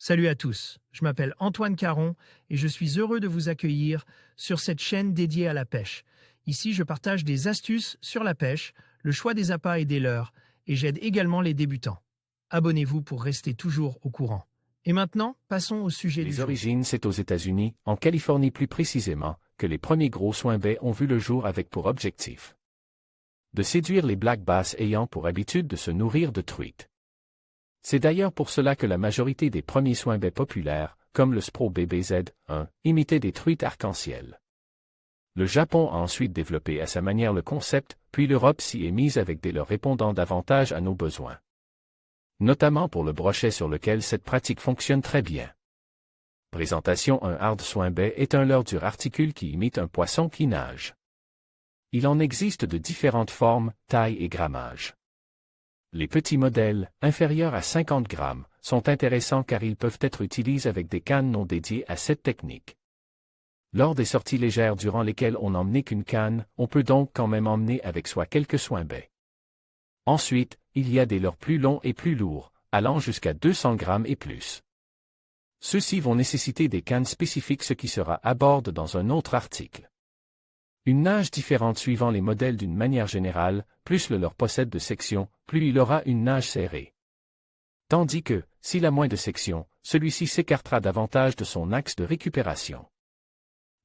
Salut à tous, je m'appelle Antoine Caron et je suis heureux de vous accueillir sur cette chaîne dédiée à la pêche. Ici, je partage des astuces sur la pêche, le choix des appâts et des leurres, et j'aide également les débutants. Abonnez-vous pour rester toujours au courant. Et maintenant, passons au sujet du Les jour. origines, c'est aux États-Unis, en Californie plus précisément, que les premiers gros swim-baits ont vu le jour avec pour objectif de séduire les black bass ayant pour habitude de se nourrir de truites. C'est d'ailleurs pour cela que la majorité des premiers swim-baits populaires, comme le Spro BBZ-1, imitaient des truites arc-en-ciel. Le Japon a ensuite développé à sa manière le concept, puis l'Europe s'y est mise avec des leurres répondant davantage à nos besoins. Notamment pour le brochet sur lequel cette pratique fonctionne très bien. Présentation: un hard swim-bait est un leurre dur articule qui imite un poisson qui nage. Il en existe de différentes formes, tailles et grammages. Les petits modèles, inférieurs à 50 grammes, sont intéressants car ils peuvent être utilisés avec des cannes non dédiées à cette technique. Lors des sorties légères durant lesquelles on n'emmenait qu'une canne, on peut donc quand même emmener avec soi quelques swim-baits. Ensuite, il y a des leurres plus longs et plus lourds, allant jusqu'à 200 grammes et plus. Ceux-ci vont nécessiter des cannes spécifiques, ce qui sera à bord dans un autre article. Une nage différente suivant les modèles d'une manière générale, plus le leurre possède de sections, plus il aura une nage serrée. Tandis que, s'il a moins de sections, celui-ci s'écartera davantage de son axe de récupération.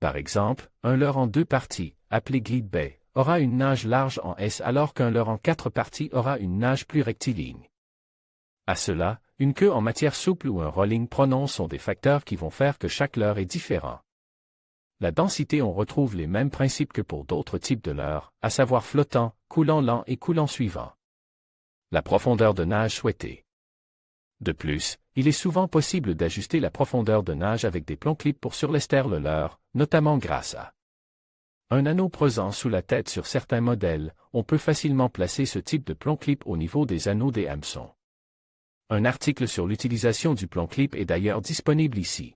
Par exemple, un leurre en 2 parties, appelé glide bay, aura une nage large en S alors qu'un leurre en 4 parties aura une nage plus rectiligne. À cela, une queue en matière souple ou un rolling prononce sont des facteurs qui vont faire que chaque leurre est différent. La densité, on retrouve les mêmes principes que pour d'autres types de leurres, à savoir flottant, coulant lent et coulant suivant. La profondeur de nage souhaitée. De plus, il est souvent possible d'ajuster la profondeur de nage avec des plombs-clips pour surlester le leurre, notamment grâce à un anneau pesant sous la tête. Sur certains modèles, on peut facilement placer ce type de plomb-clip au niveau des anneaux des hameçons. Un article sur l'utilisation du plomb-clip est d'ailleurs disponible ici.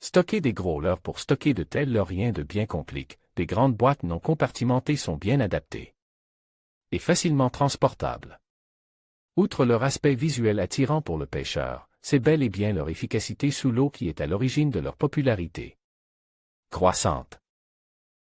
Stocker des gros leurres. Pour stocker de tels leurres, rien de bien compliqué, des grandes boîtes non compartimentées sont bien adaptées et facilement transportables. Outre leur aspect visuel attirant pour le pêcheur, c'est bel et bien leur efficacité sous l'eau qui est à l'origine de leur popularité croissante.